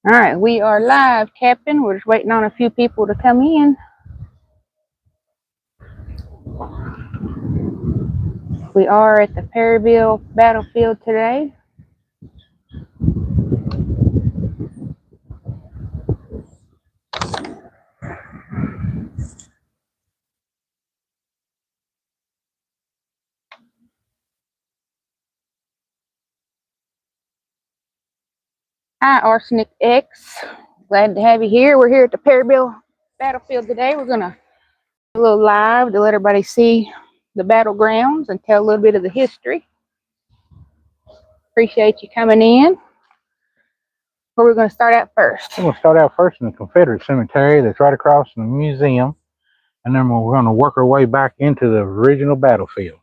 All right, we are live, Captain. We're just waiting on a few people to come in. We are at the Perryville battlefield today. Hi, Arsenic X. Glad to have you here. We're here at the Perryville battlefield today. We're going to do a little live to let everybody see the battlegrounds and tell a little bit of the history. Appreciate you coming in. Where we're going to start out first. We're going to start out first in the Confederate cemetery that's right across from the museum, and then we're going to work our way back into the original battlefield.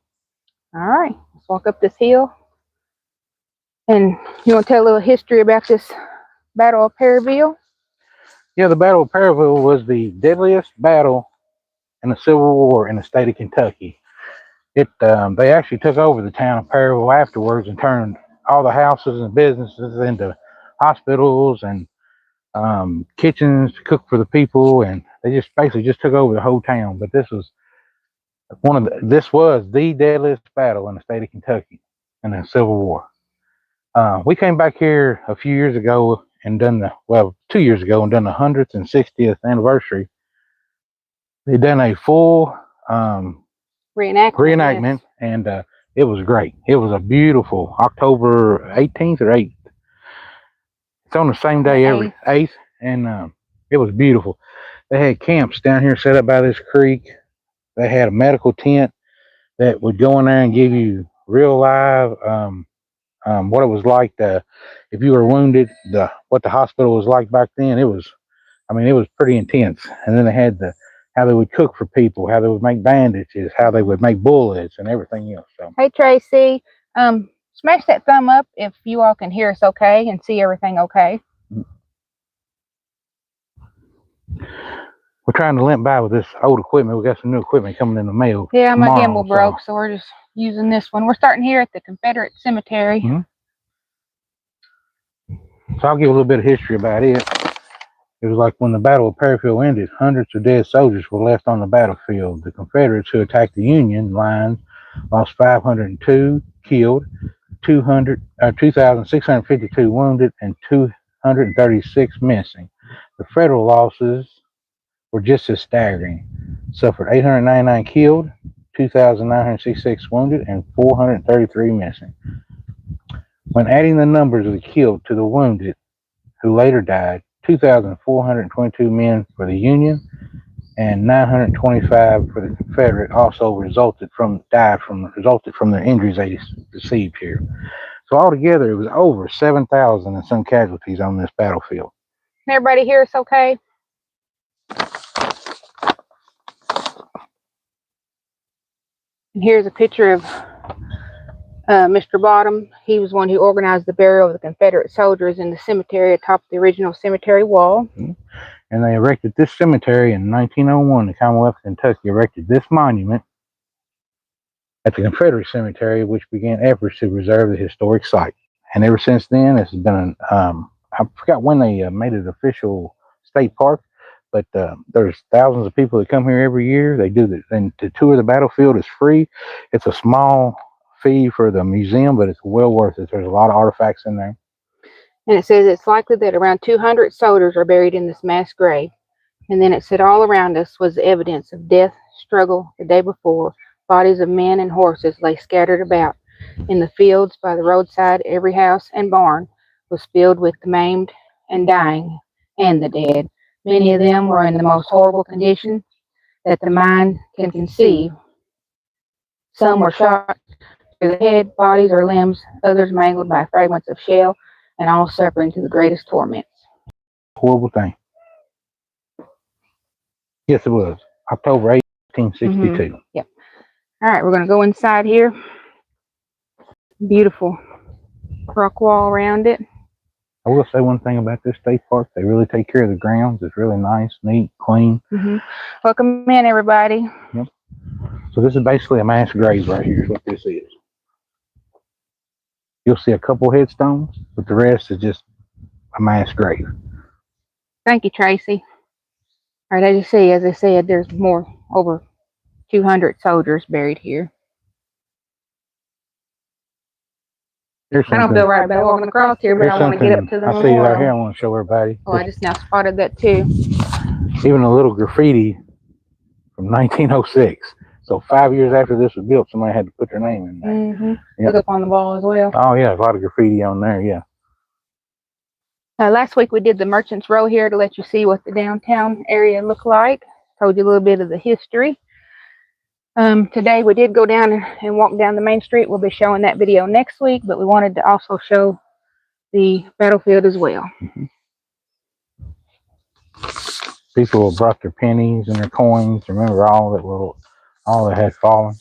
All right, let's walk up this hill. And you want to tell a little history about this Battle of Perryville? Yeah, the Battle of Perryville was the deadliest battle in the Civil War in the state of Kentucky. They actually took over the town of Perryville afterwards and turned all the houses and businesses into hospitals and kitchens to cook for the people, and they just basically just took over the whole town. But this was the deadliest battle in the state of Kentucky in the Civil War. We came back here a few years ago and 2 years ago and done the 160th anniversary. They done a full reenactment, yes. And it was great. It was a beautiful October 18th or 8th. It's on the same day every 8th, and it was beautiful. They had camps down here set up by this creek. They had a medical tent that would go in there and give you real live what it was like if you were wounded, what the hospital was like back then. It was pretty intense. And then they had how they would cook for people, how they would make bandages, how they would make bullets, and everything else. So. Hey Tracy, smash that thumb up if you all can hear us okay and see everything okay. We're trying to limp by with this old equipment. We got some new equipment coming in the mail. Yeah, my gimbal broke, so we're just using this one. We're starting here at the Confederate cemetery. Mm-hmm. So I'll give a little bit of history about it. It was like when the Battle of Perryville ended, hundreds of dead soldiers were left on the battlefield. The Confederates who attacked the Union lines lost 502 killed, 2,652 wounded, and 236 missing. The Federal losses were just as staggering. Suffered 899 killed, 2,966 wounded, and 433 missing. When adding the numbers of the killed to the wounded who later died, 2,422 men for the Union and 925 for the Confederate also resulted from their injuries they received here. So altogether, it was over 7,000 and some casualties on this battlefield. Can everybody hear us okay? And here's a picture of Mr. Bottom. He was one who organized the burial of the Confederate soldiers in the cemetery atop the original cemetery wall. Mm-hmm. And they erected this cemetery in 1901. The Commonwealth of Kentucky erected this monument at the Confederate cemetery, which began efforts to preserve the historic site. And ever since then, this has been I forgot when they made it official state park, but there's thousands of people that come here every year. They do this, and to tour the battlefield is free. It's a small fee for the museum, but it's well worth it. There's a lot of artifacts in there. And it says it's likely that around 200 soldiers are buried in this mass grave. And then it said all around us was evidence of death, struggle the day before. Bodies of men and horses lay scattered about. In the fields, by the roadside, every house and barn was filled with the maimed and dying and the dead. Many of them were in the most horrible condition that the mind can conceive. Some were shot through the head, bodies, or limbs, others mangled by fragments of shell, and all suffering to the greatest torments. Horrible thing. Yes, it was. October 8th, 1862. Mm-hmm. Yep. All right, we're going to go inside here. Beautiful rock wall around it. I will say one thing about this state park. They really take care of the grounds. It's really nice, neat, clean. Mm-hmm. Welcome in, everybody. Yep. So this is basically a mass grave right here is what this is. You'll see a couple headstones, but the rest is just a mass grave. Thank you, Tracy. All right, as you see, as I said, there's over 200 soldiers buried here. I don't feel right about walking across here, but I want to get up to the memorial. I see right here. I want to show everybody. Oh, I just now spotted that too. Even a little graffiti from 1906. So 5 years after this was built, somebody had to put their name in there. Mm-hmm. Yep. Look up on the wall as well. Oh yeah, a lot of graffiti on there. Yeah. Last week we did the Merchants Row here to let you see what the downtown area looked like. Told you a little bit of the history. Today we did go down and walk down the main street. We'll be showing that video next week, but we wanted to also show the battlefield as well. Mm-hmm. People brought their pennies and their coins. Remember all that had fallen.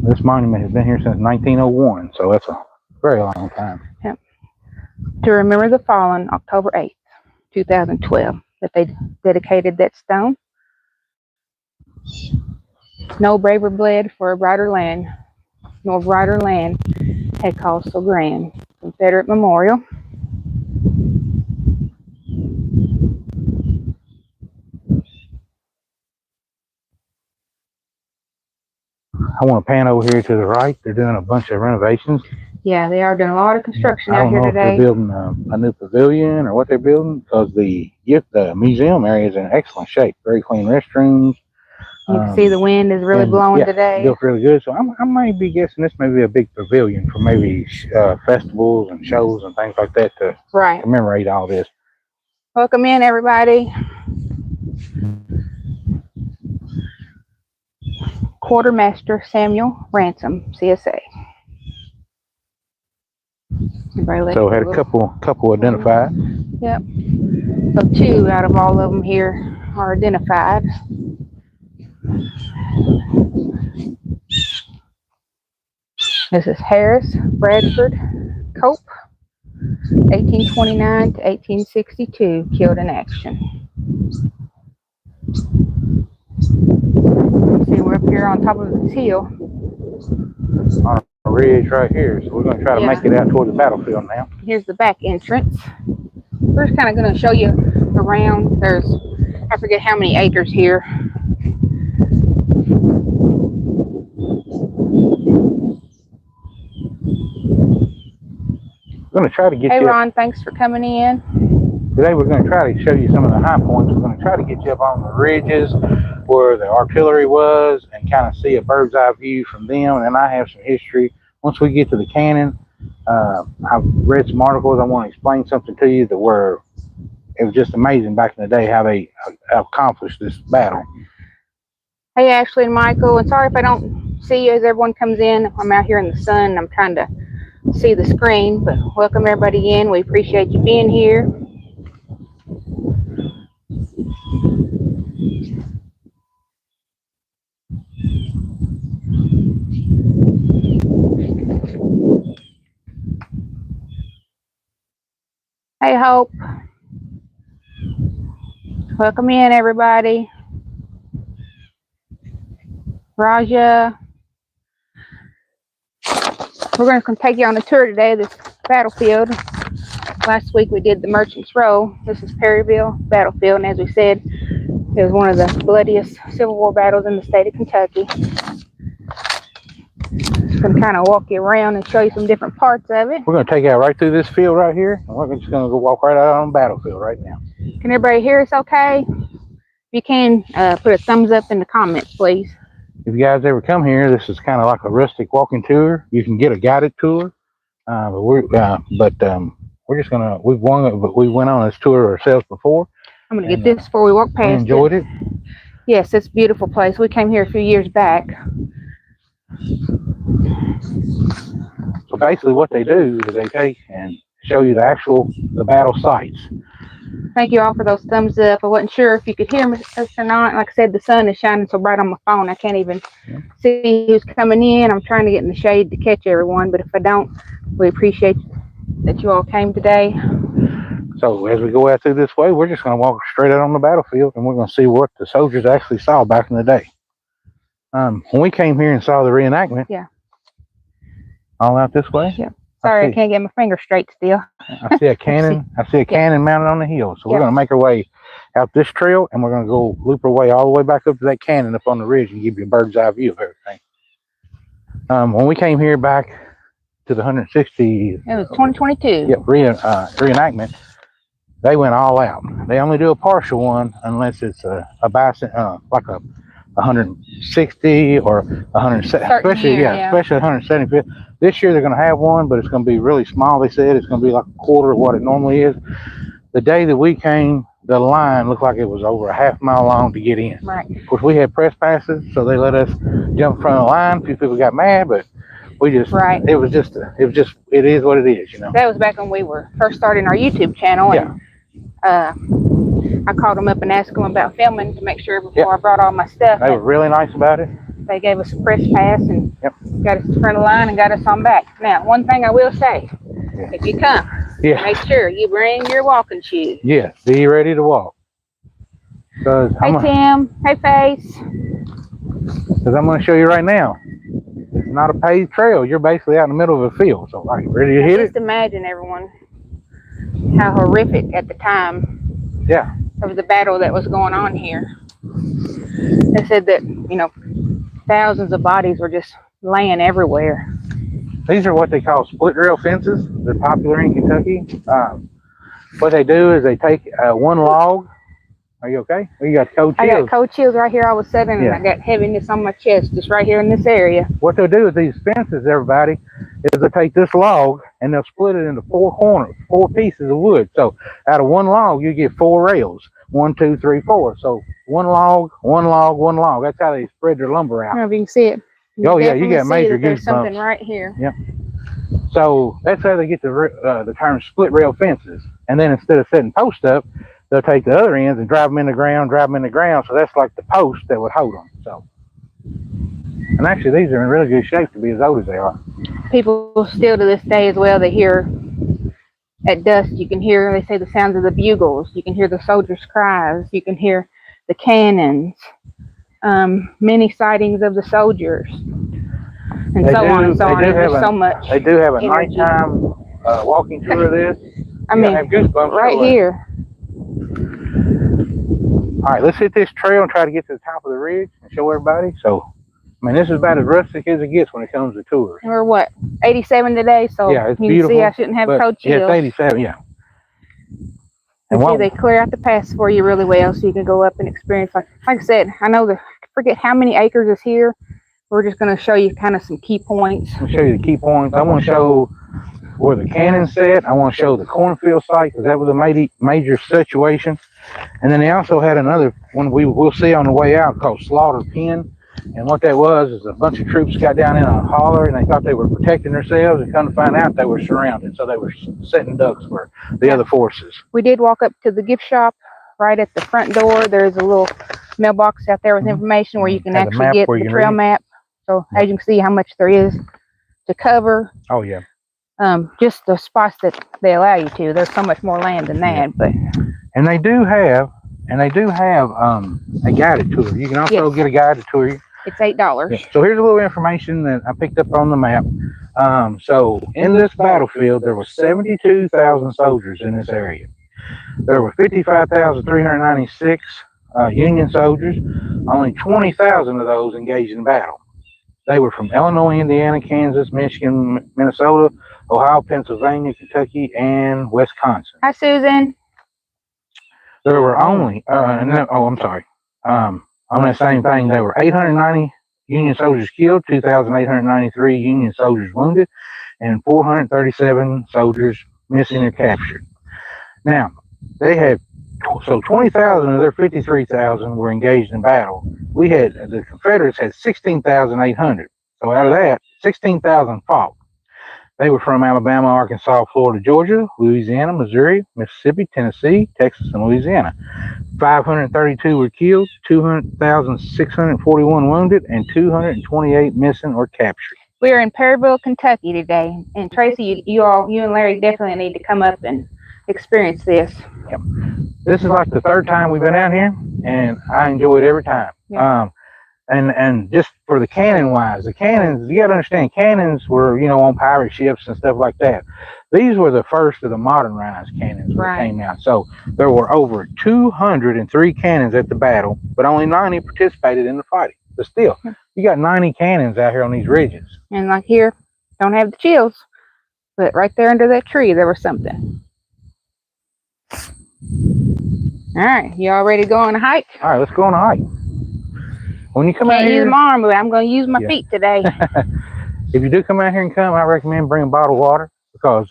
This monument has been here since 1901, so that's a very long time. Yep. To remember the fallen, October 8th, 2012, that they dedicated that stone. No braver bled for a brighter land, nor brighter land had caused so grand. Confederate Memorial. I want to pan over here to the right. They're doing a bunch of renovations. Yeah, they are doing a lot of construction out here today. I don't know if they're building a new pavilion or what they're building, because the museum area is in excellent shape. Very clean restrooms. You can see the wind is really blowing today. It feels really good. So I might be guessing this may be a big pavilion for maybe festivals and shows and things like that to commemorate all this. Welcome in, everybody. Quartermaster Samuel Ransom, CSA. So had a couple identified. Yep. So 2 out of all of them here are identified. This is Harris Bradford Cope, 1829 to 1862, killed in action. See, we're up here on top of this hill. On a ridge right here, so we're going to try to make it out toward the battlefield now. Here's the back entrance. We're just kind of going to show you around. There's, I forget how many acres here. We're going to try to get Hey, Ron, thanks for coming in. Today we're going to try to show you some of the high points. We're going to try to get you up on the ridges where the artillery was and kind of see a bird's eye view from them. And then I have some history. Once we get to the cannon, I've read some articles. I want to explain something to you that were, it was just amazing back in the day how they accomplished this battle. Hey, Ashley and Michael, and sorry if I don't see you as everyone comes in. I'm out here in the sun and I'm trying to see the screen, but welcome everybody in. We appreciate you being here. Hey, Hope. Welcome in, everybody. Raja. We're going to take you on a tour today of this battlefield. Last week we did the Merchants Row. This is Perryville battlefield, and as we said, it was one of the bloodiest Civil War battles in the state of Kentucky. Just going to kind of walk you around and show you some different parts of it. We're going to take you out right through this field right here, and we're just going to go walk right out on the battlefield right now. Can everybody hear us okay? If you can, put a thumbs up in the comments, please. If you guys ever come here, this is kind of like a rustic walking tour. You can get a guided tour, but we're just gonna. We went on this tour ourselves before. I'm gonna get this before we walk past. We enjoyed it. Yes, it's a beautiful place. We came here a few years back. So basically, what they do is they take and show you the battle sites. Thank you all for those thumbs up. I wasn't sure if you could hear us or not. Like I said, the sun is shining so bright on my phone, I can't even see who's coming in. I'm trying to get in the shade to catch everyone, but if I don't, we appreciate that you all came today. So as we go out through this way, we're just going to walk straight out on the battlefield, and we're going to see what the soldiers actually saw back in the day. When we came here and saw the reenactment, all out this way, Sorry, I can't get my finger straight still. I see a cannon. I see a cannon mounted on the hill. So we're going to make our way out this trail, and we're going to go loop our way all the way back up to that cannon up on the ridge and give you a bird's eye view of everything. When we came here back to the 160, it was 2022. Yep, reenactment. They went all out. They only do a partial one unless it's a bison, like a 160 or 170, especially 175th. This year they're going to have one, but it's going to be really small. They said it's going to be like a quarter of what it normally is. The day that we came, the line looked like it was over a half mile long to get in. Right. Of course, we had press passes, so they let us jump in front of the line. A few people got mad, but we just, it is what it is, you know. That was back when we were first starting our YouTube channel. And, I called them up and asked them about filming to make sure before I brought all my stuff. They were really nice about it. They gave us a press pass and got us in front of the line and got us on back. Now, one thing I will say, if you come, make sure you bring your walking shoes. Yeah, be ready to walk. Hey, Tim. Hey, Face. Because I'm going to show you right now. It's not a paved trail. You're basically out in the middle of a field. So are you ready to hit it? Just imagine, everyone, how horrific at the time of the battle that was going on here. They said that, you know, thousands of bodies were just laying everywhere. These are what they call split rail fences. They're popular in Kentucky. What they do is they take one log. Are you okay? You got cold chills. I got cold chills right here all of a sudden, and I got heaviness on my chest just right here in this area. What they'll do with these fences, everybody, is they take this log and they'll split it into four corners, 4 pieces of wood. So out of one log, you get 4 rails. 1, 2, 3, 4. So one log, one log, one log. That's how they spread their lumber out. I don't know if you can see it. You got major goosebumps. There's something right here. Yep. So that's how they get the term split rail fences. And then instead of setting posts up, they'll take the other ends and drive them in the ground, So that's like the post that would hold them. So, and actually, these are in really good shape to be as old as they are. People still to this day as well, they hear at dusk, you can hear, they say, the sounds of the bugles. You can hear the soldiers' cries. You can hear the cannons. Many sightings of the soldiers. And so on and so on. There's so much. They do have a nighttime walking tour of this. I mean, have goosebumps right here. All right, let's hit this trail and try to get to the top of the ridge and show everybody. So, I mean, this is about as rustic as it gets when it comes to touring. We're what, 87 today? So it's you beautiful. Can see I shouldn't have cold chills. Yeah, it's 87, And see, they clear out the paths for you really well, so you can go up and experience. Like I said, I forget how many acres is here. We're just going to show you kind of some key points. I'll show you the key points. I want to show where the cannon's set. I want to show the cornfield site because that was a major situation. And then they also had another one we'll see on the way out called Slaughter Pen. And what that was is a bunch of troops got down in a holler and they thought they were protecting themselves, and come to find out they were surrounded. So they were setting ducks for the other forces. We did walk up to the gift shop right at the front door. There's a little mailbox out there with information where you can actually get the trail map. So as you can see how much there is to cover. Oh yeah. Just the spots that they allow you to. There's so much more land than that, but. And they do have a guided tour. You can also get a guided tour. It's $8. Yeah. So here's a little information that I picked up on the map. So in this battlefield, there were 72,000 soldiers in this area. There were 55,396 Union soldiers. Only 20,000 of those engaged in battle. They were from Illinois, Indiana, Kansas, Michigan, Minnesota, Ohio, Pennsylvania, Kentucky, and Wisconsin. Hi, Susan. There were only, on that same thing, there were 890 Union soldiers killed, 2,893 Union soldiers wounded, and 437 soldiers missing or captured. Now, they had, so 20,000 of their 53,000 were engaged in battle. The Confederates had 16,800. So out of that, 16,000 fought. They were from Alabama, Arkansas, Florida, Georgia, Louisiana, Missouri, Mississippi, Tennessee, Texas, and Louisiana. 532 were killed, 200,641 wounded, and 228 missing or captured. We are in Perryville, Kentucky today. And Tracy, you and Larry definitely need to come up and experience this. Yep. This is like the 3rd time we've been out here, and I enjoy it every time. Yeah. And just for the cannon wise, the cannons, you got to understand, cannons were, on pirate ships and stuff like that. These were the first of the modernized cannons when they came out. So there were over 203 cannons at the battle, but only 90 participated in the fighting. But still, you got 90 cannons out here on these ridges. And like here, don't have the chills, but right there under that tree, there was something. All right, you all ready to go on a hike? All right, let's go on a hike. When you come out here, use my arm, but I'm going to use my feet today. If you do come out here and I recommend bringing bottled water, because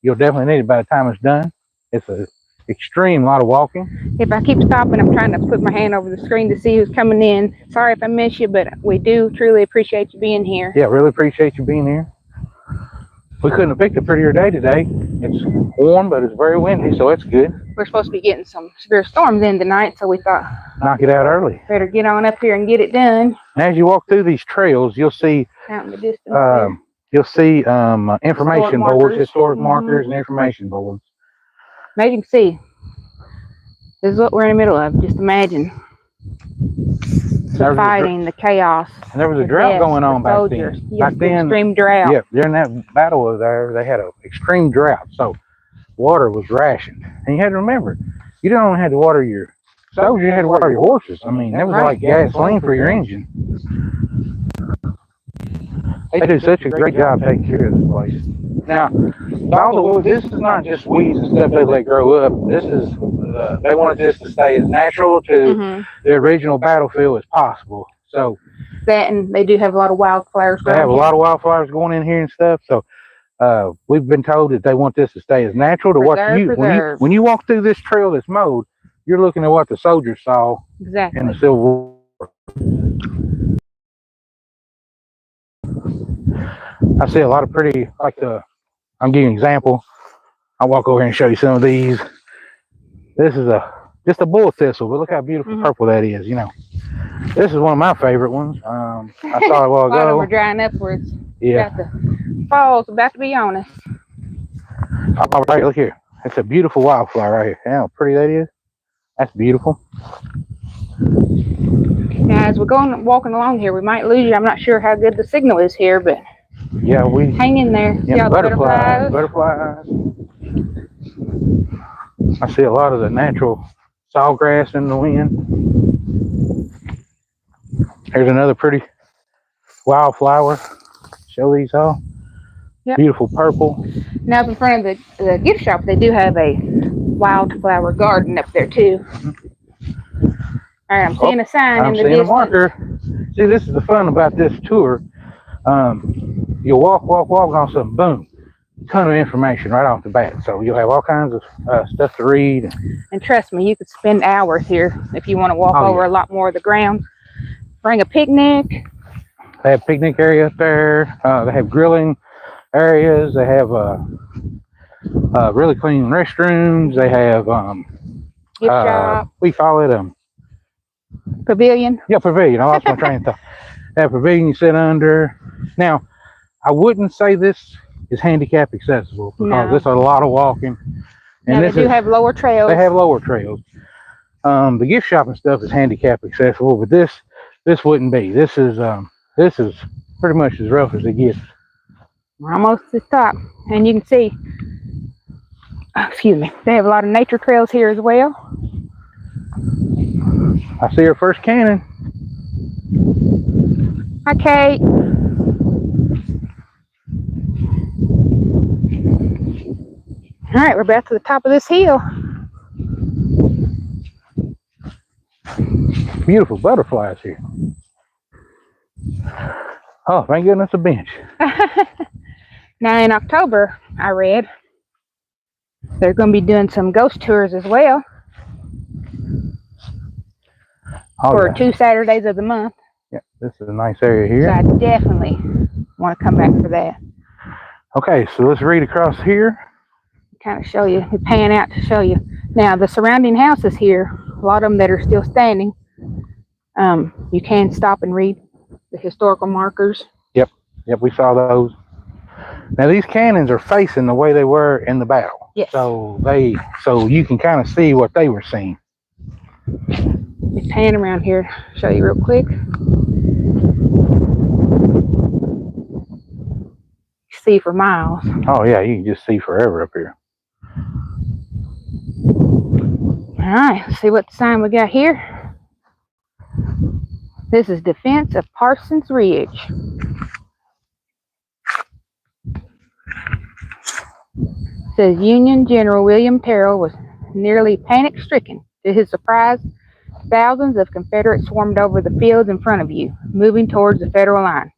you'll definitely need it by the time it's done. It's an extreme lot of walking. If I keep stopping, I'm trying to put my hand over the screen to see who's coming in. Sorry if I miss you, but we do truly appreciate you being here. Yeah, really appreciate you being here. We couldn't have picked a prettier day today. It's warm, but it's very windy, so it's good. We're supposed to be getting some severe storms in tonight, so we thought, knock it out early. Better get on up here and get it done. And as you walk through these trails, you'll see out in the distance. Information boards, historic markers, and information boards. Now you can see, this is what we're in the middle of. Just imagine the fighting, the chaos. And there was a drought going on back then. Back then, extreme drought. Yeah, during that battle over there, they had an extreme drought, so water was rationed. And you had to remember, you don't only have to water your soldiers, you had to water your horses. I mean, that was like gasoline for your engine. They do such a great job taking care of this place. Now, this is not just weeds and stuff they let grow up. This is, they wanted this to stay as natural to the original battlefield as possible. So that, and they do have a lot of wildflowers. They have a lot of wildflowers going in here and stuff. So we've been told that they want this to stay as natural to what when you walk through this trail that's mowed, you're looking at what the soldiers saw in the Civil War. I see a lot of pretty, I'm giving you an example. I'll walk over here and show you some of these. This is just a bull thistle, but look how beautiful purple that is, This is one of my favorite ones. I saw it a while ago. A lot of them are drying up where it's fall's about to be on us. All right, look here. It's a beautiful wildflower right here. How pretty that is. That's beautiful. Now, as we're walking along here, we might lose you. I'm not sure how good the signal is here, but we hang in there. Yeah, see all the butterflies. I see a lot of the natural sawgrass in the wind. Here's another pretty wildflower. Show these all. Yep. Beautiful purple. Now up in front of the gift shop, they do have a wildflower garden up there too. All right, I'm seeing a sign in the distance. I'm seeing a marker. See, this is the fun about this tour. You'll walk, and all of a sudden, boom, ton of information right off the bat. So you'll have all kinds of stuff to read. And trust me, you could spend hours here if you want to walk over a lot more of the ground. Bring a picnic. They have picnic area up there. They have grilling areas. They have really clean restrooms. They have gift shop. We call it pavilion. Yeah, pavilion. I lost my train of thought. They have a pavilion you sit under. Now, I wouldn't say this is handicap accessible because there's a lot of walking. And they do have lower trails. They have lower trails. The gift shop and stuff is handicap accessible, but this wouldn't be. This is pretty much as rough as it gets. We're almost to the top, and you can see. Excuse me. They have a lot of nature trails here as well. I see our first cannon. Hi, Kate. All right, we're back to the top of this hill. Beautiful butterflies here. Oh, thank goodness, a bench. Now in October, I read, they're going to be doing some ghost tours as well. For 2 Saturdays of the month. Yeah, this is a nice area here. So I definitely want to come back for that. Okay, so let's read across here. Kind of show you, pan out to show you. Now, the surrounding houses here, a lot of them that are still standing, you can stop and read the historical markers. Yep, we saw those. Now, these cannons are facing the way they were in the battle. Yes. So you can kind of see what they were seeing. Just pan around here, show you real quick. see for miles. Oh yeah, you can just see forever up here. All right, let's see what sign we got here. This is Defense of Parsons Ridge. It says Union General William Terrell was nearly panic-stricken. To his surprise, thousands of Confederates swarmed over the fields in front of you, moving towards the Federal line.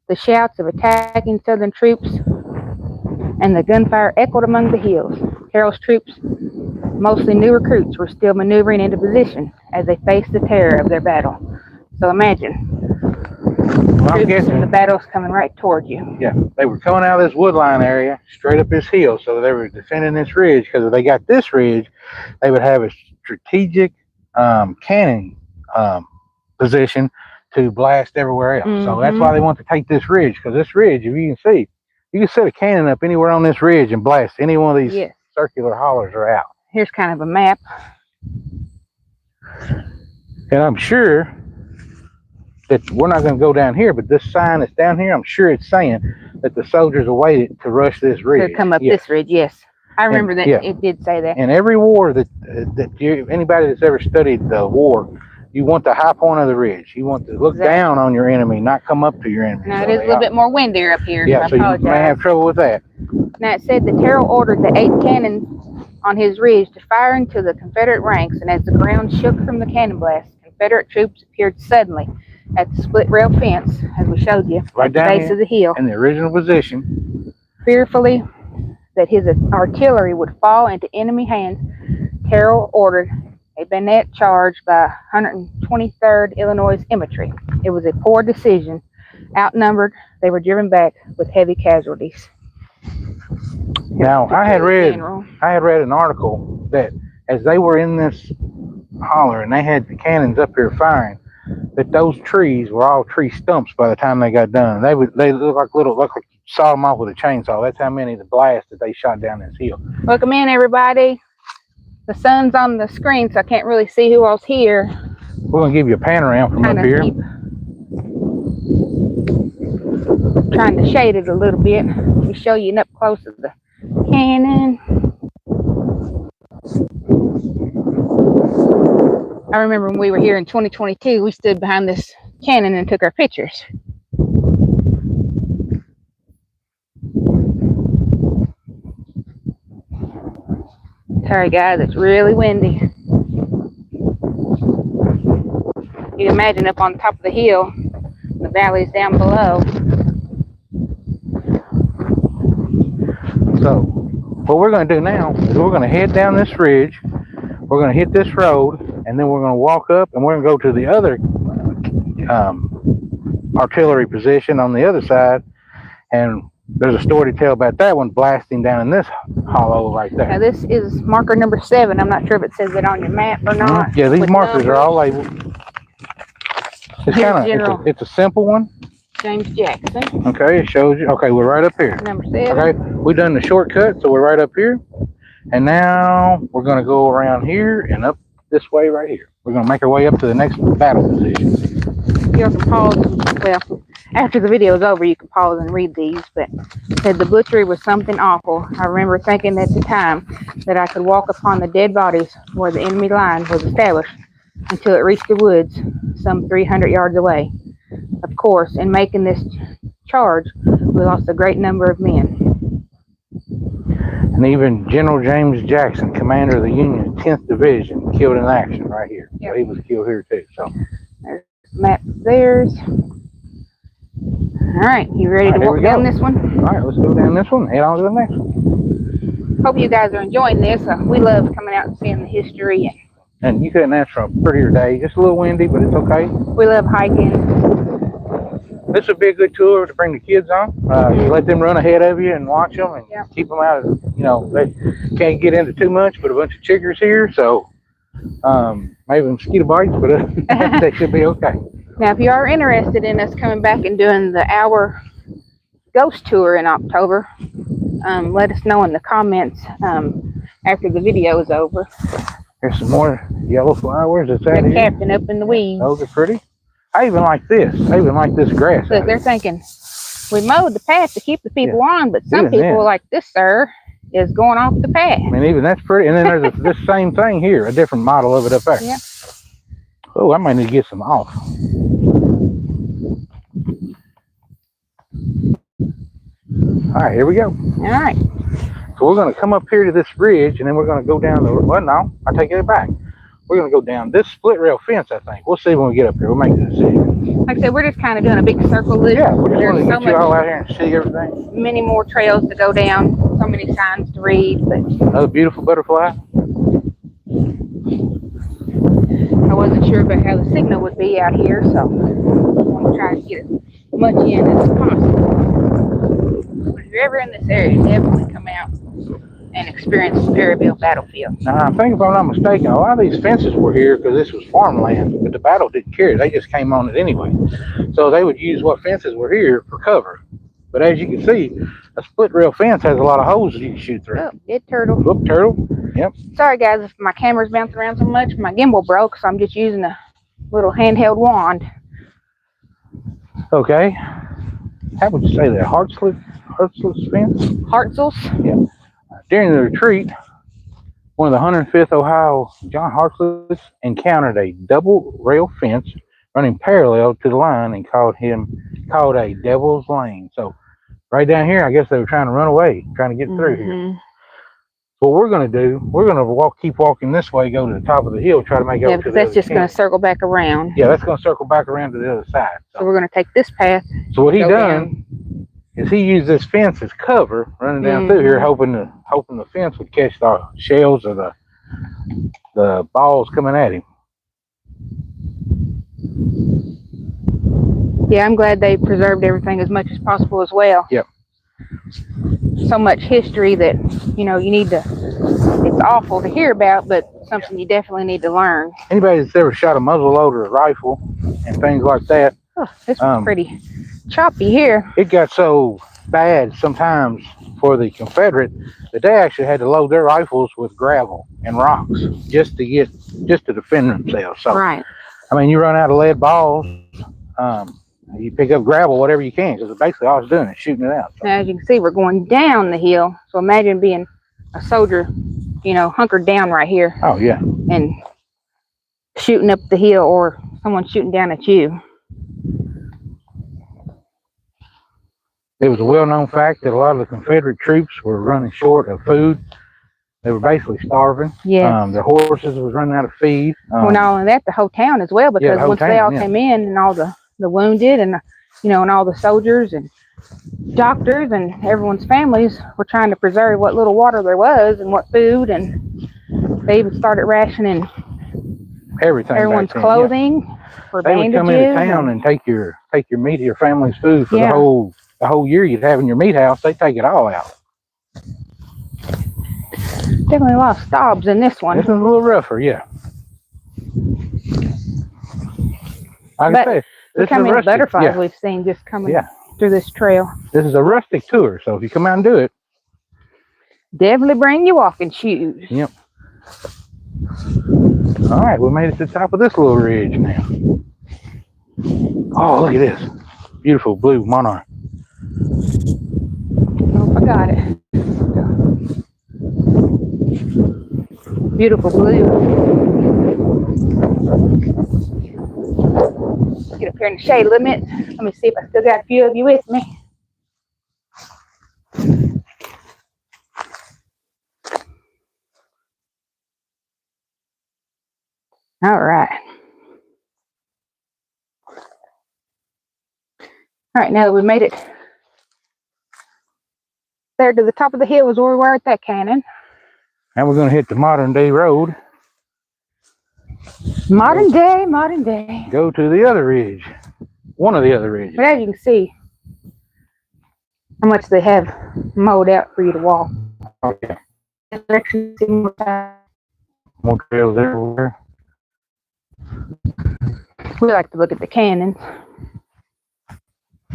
The shouts of attacking Southern troops and the gunfire echoed among the hills. Terrell's troops, mostly new recruits, were still maneuvering into position as they faced the terror of their battle. So imagine, troops and the battle's coming right toward you. Yeah, they were coming out of this woodline area, straight up this hill, so they were defending this ridge, because if they got this ridge, they would have a strategic cannon position to blast everywhere else. So that's why they want to take this ridge, because this ridge, if you can see, you can set a cannon up anywhere on this ridge and blast any one of these circular hollers are out. Here's kind of a map. And I'm sure that we're not going to go down here, but this sign that's down here, I'm sure it's saying that the soldiers awaited to rush this ridge. To come up this ridge, yes. I remember that it did say that. In every war that anybody that's ever studied the war, you want the high point of the ridge. You want to look down on your enemy, not come up to your enemy. Now, it is a little bit more windier up here. Yeah, so you may have trouble with that. Now, it said that Terrell ordered the 8 cannons on his ridge to fire into the Confederate ranks, and as the ground shook from the cannon blast, Confederate troops appeared suddenly at the split rail fence, as we showed you, right at the base of the hill. In the original position. Fearfully that his artillery would fall into enemy hands, Terrell ordered a bayonet charge by 123rd Illinois Infantry. It was a poor decision. Outnumbered, they were driven back with heavy casualties. Now, I had read an article that as they were in this holler and they had the cannons up here firing, that those trees were all tree stumps by the time they got done. They look like you saw them off with a chainsaw. That's how many of the blasts that they shot down this hill. Welcome in, everybody. The sun's on the screen, so I can't really see who all's here. We're going to give you a panorama from up here. Trying to shade it a little bit. We show you an up close of the cannon. I remember when we were here in 2022, we stood behind this cannon and took our pictures. Sorry guys, it's really windy. You can imagine up on top of the hill, the valleys down below. So what we're going to do now is we're going to head down this ridge, we're going to hit this road, and then we're going to walk up and we're going to go to the other artillery position on the other side, and there's a story to tell about that one blasting down in this hollow right there. Now this is marker number 7. I'm not sure if it says it on your map or not. Yeah, these markers are all labeled. It's a simple one. James Jackson. Okay, it shows you. Okay, we're right up here. Number 7. Okay, we've done the shortcut, so we're right up here. And now we're going to go around here and up this way right here. We're going to make our way up to the next battle position. You can pause. Well, after the video is over, you can pause and read these. But it said the butchery was something awful. I remember thinking at the time that I could walk upon the dead bodies where the enemy line was established until it reached the woods some 300 yards away. Of course, in making this charge, we lost a great number of men. And even General James Jackson, commander of the Union's 10th Division, killed in action right here. Yep. So he was killed here too. So there's the map of theirs. All right, you ready to walk down this one? All right, let's go down this one. Head on to the next one. Hope you guys are enjoying this. We love coming out and seeing the history. And you couldn't ask for a prettier day. Just a little windy, but it's okay. We love hiking. This would be a good tour to bring the kids on. You let them run ahead of you and watch them and keep them out of, they can't get into too much, but a bunch of chiggers here. So maybe mosquito bites, but they should be okay. Now, if you are interested in us coming back and doing the hour ghost tour in October, let us know in the comments after the video is over. There's some more yellow flowers. They're captain up in the weeds. Those are pretty. I even like this. I even like this grass. Look, they're thinking We mowed the path to keep the people on, but some Even people then. like this, sir, is going off the path. I mean, even that's pretty. And then there's this same thing here, a different model of it up there. Yeah. Oh, I might need to get some off. All right, here we go. All right. So we're going to come up here to this bridge, and then we're going to go down the. Well, no, I take it back. We're going to go down this split rail fence, I think. We'll see when we get up here. We'll make the decision. Like I said, we're just kind of doing a big circle loop. Yeah, we're just There's going to so get you much, all out here and see everything. many more trails to go down, so many signs to read. But Another beautiful butterfly. I wasn't sure about how the signal would be out here, so I want to try to get as much in as possible. But if you're ever in this area, definitely come out and experience the Perryville battlefield. Now, I think if I'm not mistaken, a lot of these fences were here because this was farmland, but the battle didn't care. They just came on it anyway. So they would use what fences were here for cover. But as you can see, a split rail fence has a lot of holes that you can shoot through. Oh, dead turtle. Look, turtle. Yep. Sorry, guys, if my camera's bouncing around so much. My gimbal broke, so I'm just using a little handheld wand. Okay. How would you say that? Hartzless fence? Hartzels? Yeah. During the retreat, one of the 105th Ohio John Hartzless encountered a double rail fence running parallel to the line and called a Devil's Lane. So right down here, I guess they were trying to run away, trying to get through here. What we're going to do, we're going to keep walking this way, go to the top of the hill, try to make it over to the other because that's just going to circle back around. Yeah, that's going to circle back around to the other side. So we're going to take this path. So what he done is he used this fence as cover, running down through here, hoping the fence would catch the shells or the balls coming at him. Yeah, I'm glad they preserved everything as much as possible as well. Yep. So much history that, you need to, it's awful to hear about, but something you definitely need to learn. Anybody that's ever shot a muzzleloader rifle and things like that. Oh, this one's pretty choppy here. It got so bad sometimes for the Confederate that they actually had to load their rifles with gravel and rocks just to defend themselves. So, right. I mean, you run out of lead balls, you pick up gravel, whatever you can, because basically all it's doing is shooting it out. So. Now, as you can see, we're going down the hill. So imagine being a soldier, hunkered down right here. Oh, yeah. And shooting up the hill, or someone shooting down at you. It was a well-known fact that a lot of the Confederate troops were running short of food. They were basically starving. Yeah. Their horses was running out of feed. Well, not only that, the whole town as well, because once they all came in, and all the wounded and and all the soldiers and doctors and everyone's families were trying to preserve what little water there was and what food, and they even started rationing everything, everyone's clothing for bandages. They would come into town and take your meat, your family's food for the whole year you'd have in your meat house. They take it all out. Definitely a lot of stabs in this one. This one's a little rougher, yeah. Look how many butterflies we've seen just coming through this trail. This is a rustic tour, so if you come out and do it, definitely bring your walking shoes. Yep. All right, we made it to the top of this little ridge now. Oh, look at this. Beautiful blue monarch. Oh, I got it. Beautiful blue. Get up here in the shade a little bit. Let me see if I still got a few of you with me. All right. All right, now that we made it there to the top of the hill is where we were at that cannon. Now we're going to hit the modern day road. Modern day. Go to the other ridge. One of the other ridges. But as you can see, how much they have mowed out for you to walk. Oh, yeah. More trails everywhere. We like to look at the cannons.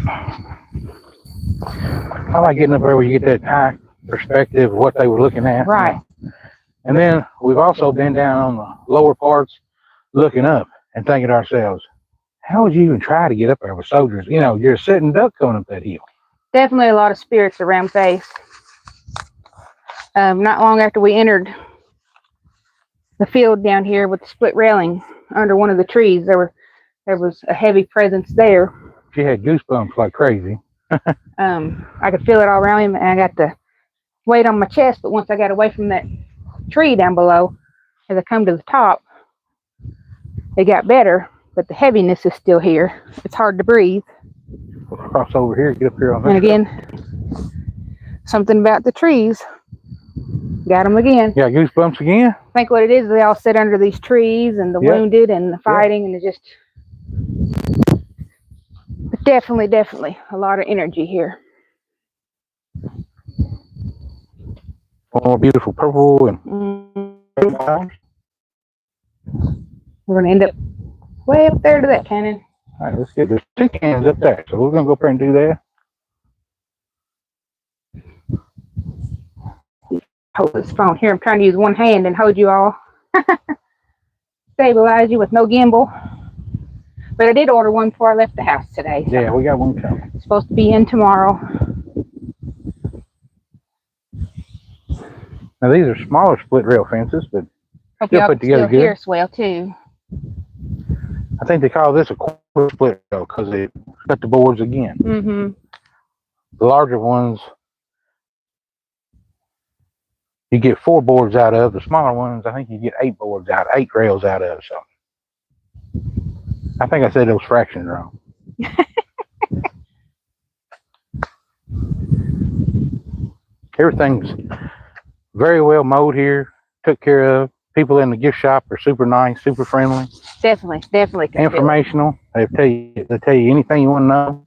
I like getting up there where you get that high perspective of what they were looking at. Right. And then we've also been down on the lower parts looking up and thinking to ourselves, how would you even try to get up there with soldiers? You're a sitting duck going up that hill. Definitely a lot of spirits around Face. Not long after we entered the field down here with the split railing under one of the trees, there was a heavy presence there. She had goosebumps like crazy. I could feel it all around him, and I got the weight on my chest. But once I got away from that tree down below, as I come to the top, it got better. But the heaviness is still here. It's hard to breathe. We'll cross over here, get up here on this. And again, something about the trees. Got them again. Yeah, goosebumps again? I think what it is, they all sit under these trees, and the wounded and the fighting, and it just... But definitely a lot of energy here. More beautiful purple and flowers. We're going to end up way up there to that cannon. All right, let's get there's 2 cannons up there, so we're going to go up there and do that. Hold this phone here. I'm trying to use one hand and hold you all. Stabilize you with no gimbal. But I did order one before I left the house today. So yeah, we got one coming. It's supposed to be in tomorrow. Now these are smaller split rail fences, but Hope still put together good. Hear us well too. I think they call this a quarter split rail because they cut the boards again. Mm-hmm. The larger ones you get 4 boards out of. The smaller ones, I think you get 8 boards out, 8 rails out of. So I think I said those fractions wrong. Everything's very well mowed here, took care of. People in the gift shop are super nice, super friendly. Definitely. Informational. They tell you anything you want to know.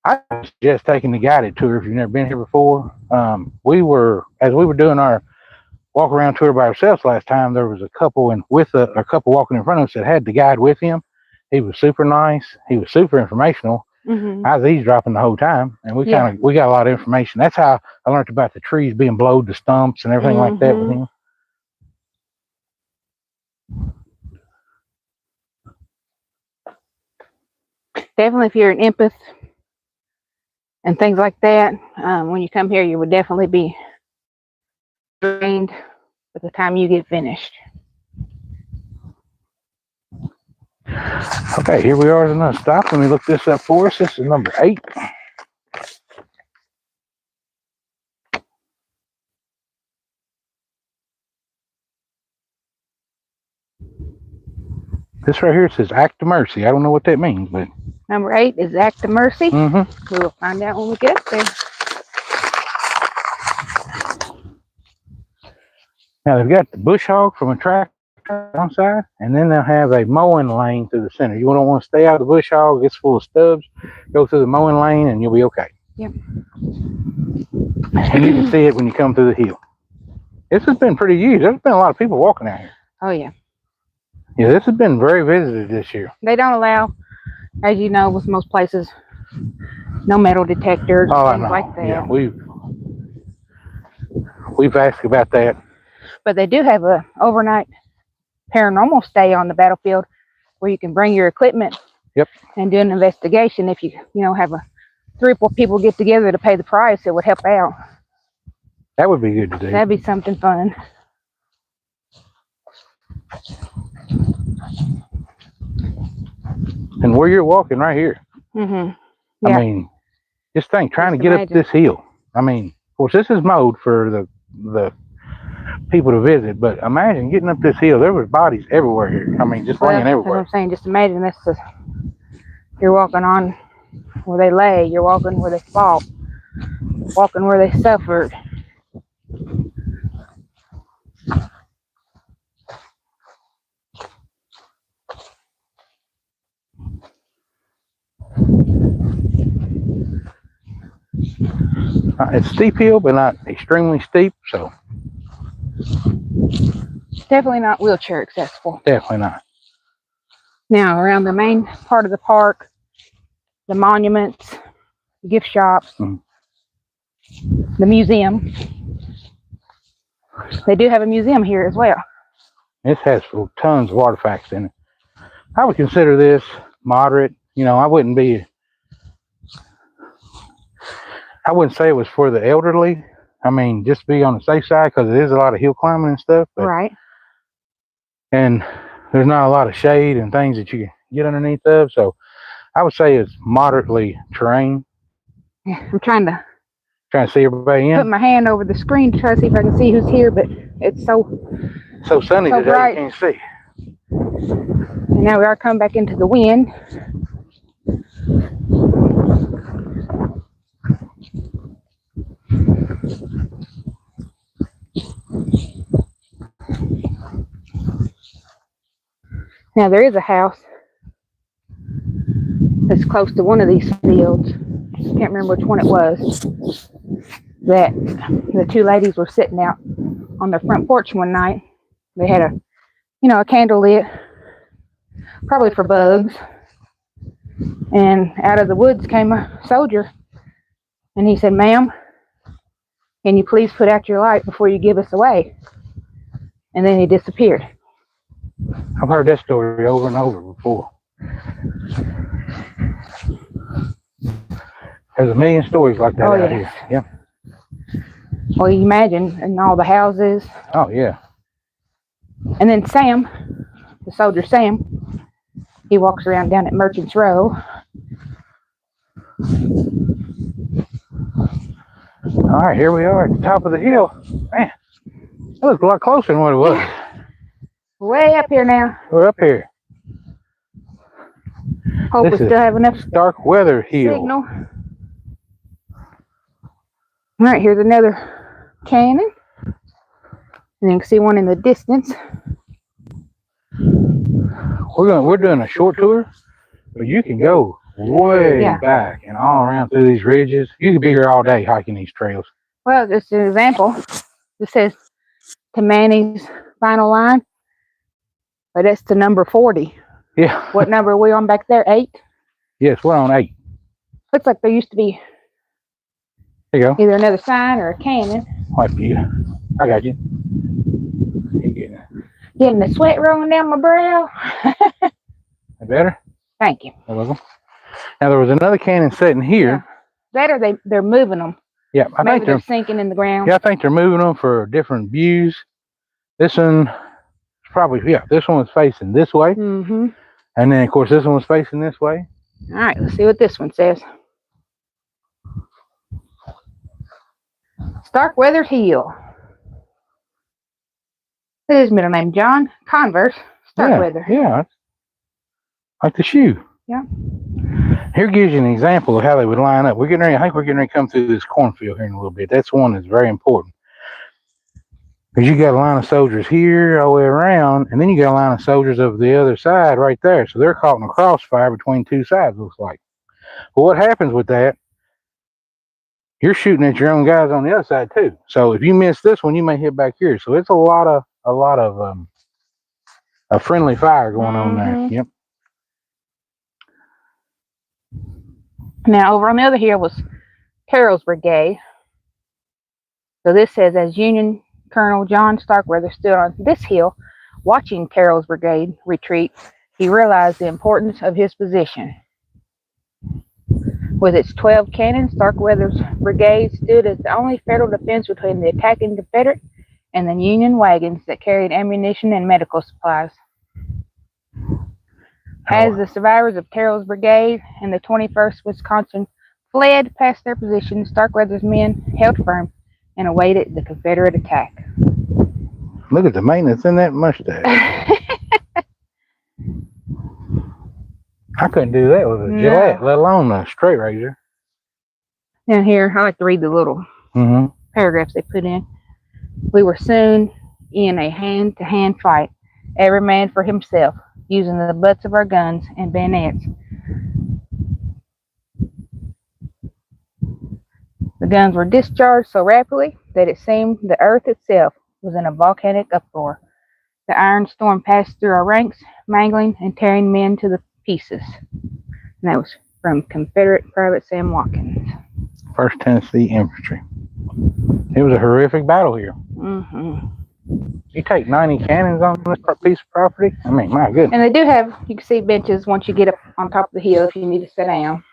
I suggest taking the guided tour if you've never been here before. As we were doing our walk around tour by ourselves last time, there was a couple with a couple walking in front of us that had the guide with him. He was super nice. He was super informational. Mm-hmm. I was eavesdropping the whole time, and we got a lot of information. That's how I learned about the trees being blowed, the stumps, and everything like that with him. Definitely, if you're an empath and things like that, when you come here, you would definitely be drained by the time you get finished. Okay, here we are at another stop. Let me look this up for us. This is number 8. This right here says Act of Mercy. I don't know what that means, but... Number 8 is Act of Mercy. Mm-hmm. We will find out when we get there. Now, they've got the bush hog from a tractor on side, and then they'll have a mowing lane through the center. You don't want to stay out of the bush hog. It's full of stubs. Go through the mowing lane, and you'll be okay. Yep. And you can see it when you come through the hill. This has been pretty used. There's been a lot of people walking out here. Oh, yeah. Yeah, this has been very visited this year. They don't allow, as you know, with most places, no metal detectors, things like that. Yeah, we've asked about that. But they do have a overnight paranormal stay on the battlefield where you can bring your equipment and do an investigation. If you have 3 or 4 people get together to pay the price, it would help out. That would be good to do. That'd be something fun. And where you're walking right here. Mm-hmm. Yeah. I mean, just think, trying to get up this hill. I mean, of course, this is mowed for the people to visit, but imagine getting up this hill. There was bodies everywhere here. I mean, just laying everywhere. That's what I'm saying. Just imagine this. You're walking on where they lay. You're walking where they fought. Walking where they suffered. It's steep hill, but not extremely steep, so. Definitely not wheelchair accessible. Definitely not. Now, around the main part of the park, the monuments, the gift shops, the museum. They do have a museum here as well. This has tons of artifacts in it. I would consider this moderate. I wouldn't be I wouldn't say it was for the elderly. I mean, just to be on the safe side, because it is a lot of hill climbing and stuff. But, Right. and there's not a lot of shade and things that you can get underneath of. So I would say it's moderately terrain. Yeah, I'm trying to Trying to see everybody put in. my hand over the screen to try to see if I can see who's here, but it's so Sunny so today, bright. you can't see. And now we are coming back into the wind. Now there is a house that's close to one of these fields. I can't remember which one it was. That the two ladies were sitting out on their front porch one night. They had a candle lit, probably for bugs. And out of the woods came a soldier, and he said, "Ma'am, can you please put out your light before you give us away?" And then he disappeared. I've heard that story over and over before. There's a million stories like that out here. Yeah. Well, you imagine, in all the houses. Oh, yeah. And then Sam, the soldier Sam, he walks around down at Merchant's Row. All right, here we are at the top of the hill. Man, that looks a lot closer than what it was. Way up here now. We're up here. Hope we still have enough Starkweather Hill. signal. All right, here's another cannon. And you can see one in the distance. We're doing a short tour, but you can go way back and all around through these ridges. You could be here all day hiking these trails. Well, just an example. This says to Manny's final line, but it's to number 40. Yeah. What number are we on back there? 8? Yes, we're on 8. Looks like there used to be either another sign or a cannon. Wipe you. I got you. Getting the sweat rolling down my brow. That better? Thank you. You're welcome. Now there was another cannon sitting here. That or they're moving them. Yeah, I think they're sinking in the ground. Yeah, I think they're moving them for different views. This one probably, this one was facing this way. Mm-hmm. And then of course this one was facing this way. All right, let's see what this one says. Starkweather Hill. His middle name, John. Converse. Starkweather. Yeah. Like the shoe. Yeah. Here gives you an example of how they would line up. I think we're getting ready to come through this cornfield here in a little bit. That's one that's very important. Because you got a line of soldiers here all the way around, and then you got a line of soldiers over the other side right there. So they're caught in a crossfire between two sides, looks like. Well, what happens with that, you're shooting at your own guys on the other side too. So if you miss this one, you may hit back here. So it's a lot of a friendly fire going on there. Yep. Now over on the other hill was Carroll's brigade. So this says, as Union Colonel John Starkweather stood on this hill watching Carroll's brigade retreat, he realized the importance of his position. With its 12 cannons, Starkweather's brigade stood as the only federal defense between the attacking Confederate and the Union wagons that carried ammunition and medical supplies. As the survivors of Carroll's brigade and the 21st Wisconsin fled past their positions, Starkweather's men held firm and awaited the Confederate attack. Look at the maintenance in that mustache. I couldn't do that with a Gillette, let alone a straight razor. Down here, I like to read the little paragraphs they put in. We were soon in a hand-to-hand fight, every man for himself, using the butts of our guns and bayonets. The guns were discharged so rapidly that it seemed the earth itself was in a volcanic uproar. The iron storm passed through our ranks, mangling and tearing men to the pieces. And that was from Confederate Private Sam Watkins. 1st Tennessee Infantry. It was a horrific battle here. You take 90 cannons on this piece of property? I mean, my goodness. And they do have, you can see benches once you get up on top of the hill if you need to sit down.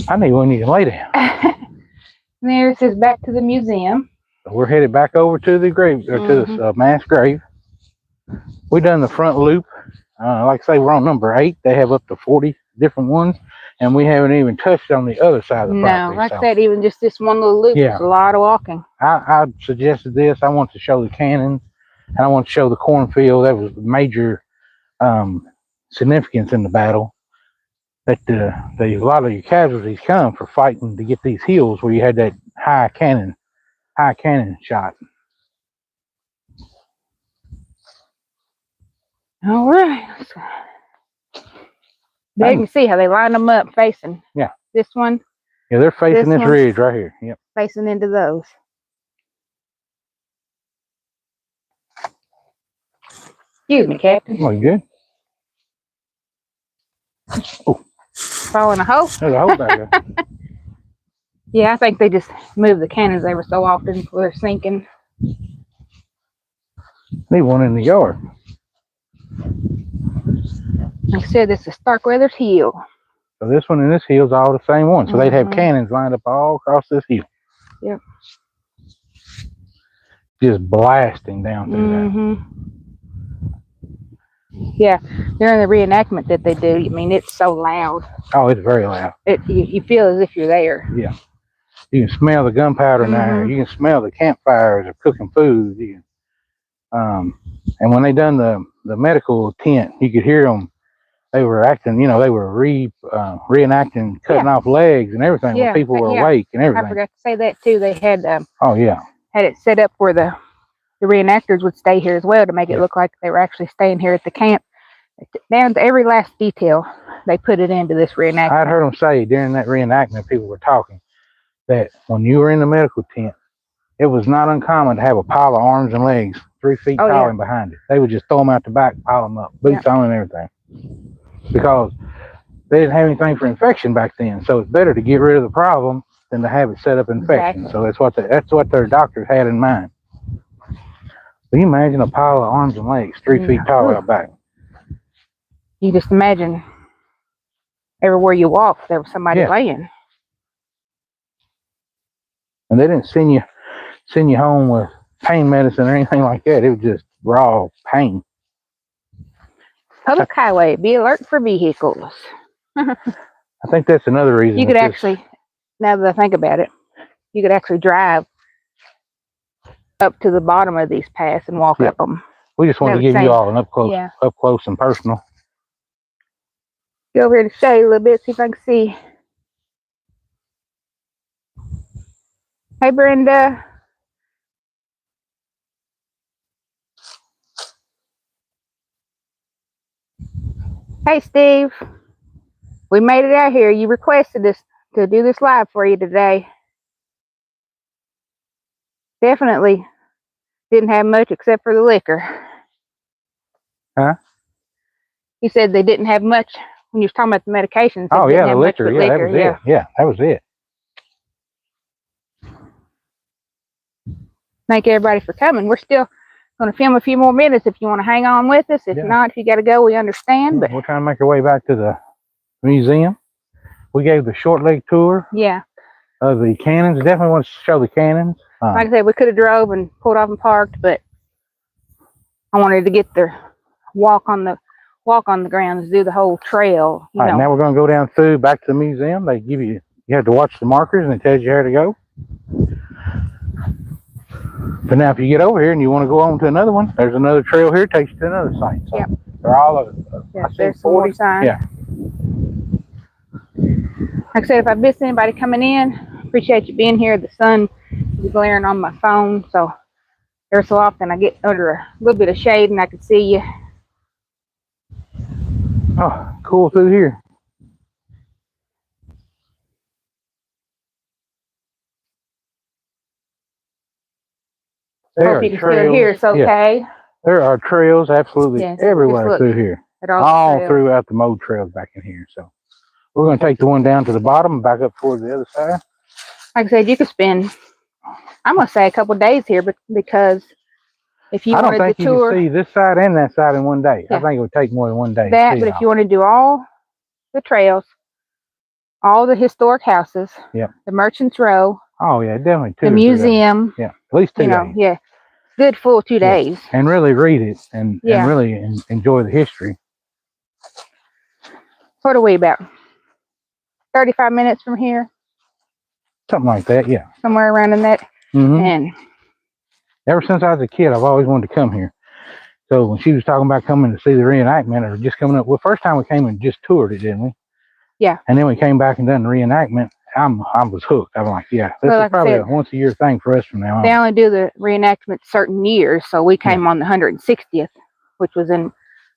I need one you can lay down. And there it says back to the museum. So we're headed back over to the grave, or to the mass grave. We done the front loop. Like I say, we're on number 8. They have up to 40 different ones, and we haven't even touched on the other side of the property. No, like I said, even just this one little loop is a lot of walking. I suggested this. I want to show the cannons, and I want to show the cornfield. That was major significance in the battle. That a lot of your casualties come for fighting to get these hills where you had that high cannon shot. All right. There you can see how they line them up facing. Yeah. This one. Yeah, they're facing this ridge right here. Yep. Facing into those. Excuse me, Captain. Oh, you good? Oh. Fall in a hole? There's a hole back there. Yeah, I think they just move the cannons every so often before they're sinking. Need one in the yard. Like I said, this is Starkweather's Hill. So this one and this hill's all the same one. So they'd have cannons lined up all across this hill. Yep. Just blasting down through that. Yeah, during the reenactment that they do, I mean, it's so loud. Oh, it's very loud. You feel as if you're there. Yeah. You can smell the gunpowder in there. You can smell the campfires of cooking food. You can, and when they done the medical tent, you could hear them. They were acting, they were reenacting, cutting off legs and everything when people were awake and everything. I forgot to say that too. They had had it set up where the reenactors would stay here as well to make it look like they were actually staying here at the camp. Down to every last detail, they put it into this reenactment. I'd heard them say during that reenactment, people were talking that when you were in the medical tent, it was not uncommon to have a pile of arms and legs 3 feet tall and behind it. They would just throw them out the back, pile them up, boots on and everything. Because they didn't have anything for infection back then. So it's better to get rid of the problem than to have it set up infection. So that's what their doctors had in mind. Can you imagine a pile of arms and legs 3 feet tall out back? You just imagine everywhere you walk, there was somebody laying. And they didn't send you home with pain medicine or anything like that. It was just raw pain. Public highway, be alert for vehicles. I think that's another reason. You could actually, now that I think about it, you could actually drive up to the bottom of these paths and walk up them. We just want to give you all an up close and personal. Go over here to show you a little bit, see if I can see. Hey, Brenda. Hey, Steve. We made it out here. You requested us to do this live for you today. Definitely didn't have much except for the liquor. Huh? He said they didn't have much when you was talking about the medications. Oh, yeah, the liquor. Yeah, that was it. Yeah, that was it. Thank everybody for coming. We're still going to film a few more minutes if you want to hang on with us. If not, if you got to go, we understand. But we're trying to make our way back to the museum. We gave the short leg tour. Yeah. Of the cannons. Definitely want to show the cannons. Like I said, we could have drove and pulled off and parked, but I wanted to get the walk on the grounds, do the whole trail. All right, now we're going to go down through back to the museum. They give you have to watch the markers and it tells you where to go. But now if you get over here and you want to go on to another one, there's another trail here, takes you to another site. So they're all there's 40 signs. Yeah. Like I said, if I miss anybody coming in, appreciate you being here. The sun is glaring on my phone, so every so often I get under a little bit of shade and I can see you. Oh, cool through here. Hope you can still hear us okay. There are trails absolutely everywhere through here. All throughout the mode trails back in here. So we're going to take the one down to the bottom and back up towards the other side. Like I said, you could spend, I'm going to say a couple of days here, but because if you wanted the tour, you can see this side and that side in one day. I think it would take more than one day. But if you want to do all the trails, all the historic houses, the Merchants Row, Oh yeah, definitely 2 the or 3 days. museum. Yeah, at least 2 days. Yeah, good full 2 days. And really read it and Yeah. really enjoy the history. What are we about? 35 minutes from here? Something like that, yeah. Somewhere around in that. And ever since I was a kid, I've always wanted to come here. So when she was talking about coming to see the reenactment, or just coming up, well, first time we came and just toured it, didn't we? Yeah. And then we came back and done the reenactment. I was hooked. I'm like, yeah, this is probably a once a year thing for us from now on. They only do the reenactment certain years, so we came on the 160th, which was in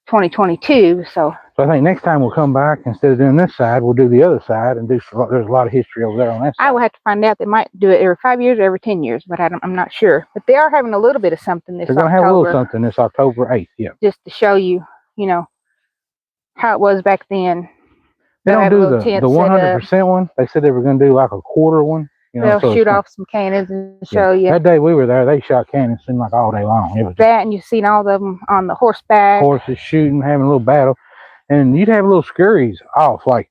2022. So I think next time we'll come back, instead of doing this side, we'll do the other side and there's a lot of history over there on that side. I will have to find out. They might do it every 5 years or every 10 years, but I'm not sure. But they are having a little bit of something this October. They're going to have a little something this October 8th, yeah. Just to show you, how it was back then. They don't do the 100% one. They said they were going to do like a quarter one. They'll shoot off some cannons and show you. That day we were there, they shot cannons seemed like all day long. It was that, and you've seen all of them on the horseback. Horses shooting, having a little battle. And you'd have little scurries off, like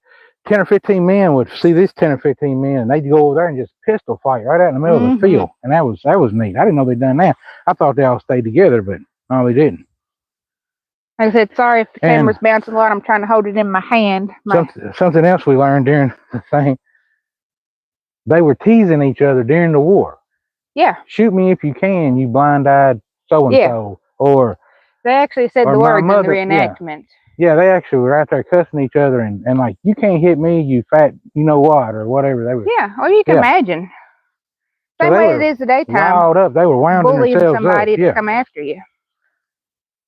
10 or 15 men would see this 10 or 15 men, and they'd go over there and just pistol fight right out in the middle of the field. And that was neat. I didn't know they'd done that. I thought they all stayed together, but no, they didn't. Like I said, sorry if the camera's bouncing a lot. I'm trying to hold it in my hand. Something else we learned during the thing, they were teasing each other during the war. Yeah. Shoot me if you can, you blind-eyed so-and-so. Or they actually said the words in the reenactment. Yeah, they actually were out there cussing each other and like, you can't hit me, you fat, you know what, or whatever. They were. Yeah, well, you can imagine. Same way it is the daytime. Riled up. They were wounding themselves up. Somebody to come after you.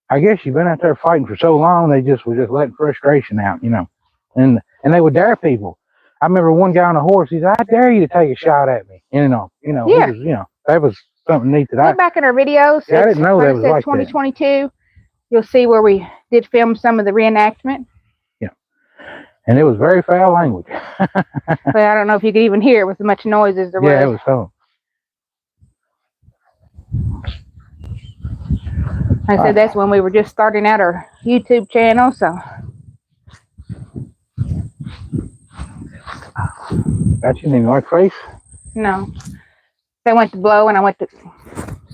I guess you've been out there fighting for so long, they just were just letting frustration out, and they would dare people. I remember one guy on a horse. He said, "I dare you to take a shot at me." Yeah. It was, that was something neat that look back in our videos. Yeah, I didn't know that was like 2022. That. You'll see where we did film some of the reenactment. Yeah, and it was very foul language. But I don't know if you could even hear it with as much noise as there was. Yeah, it was so. Like I said, that's when we were just starting out our YouTube channel, so. That you didn't like face? No. They went to blow and I went to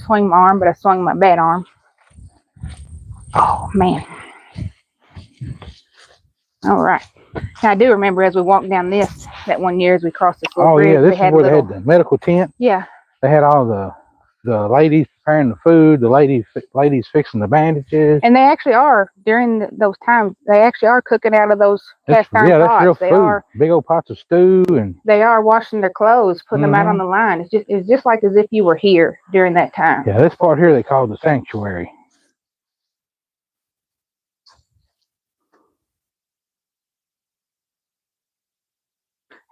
swing my arm, but I swung my bad arm. Oh, man. All right. Now, I do remember as we walked down that one year as we crossed this little bridge. Oh, yeah, this is where they had the medical tent. Yeah. They had all the ladies preparing the food, the ladies fixing the bandages. And they actually are, during those times, they actually are cooking out of those cast iron pots. Yeah, that's real food. Big old pots of stew. And they are washing their clothes, putting them out on the line. It's just like as if you were here during that time. Yeah, this part here they call the sanctuary.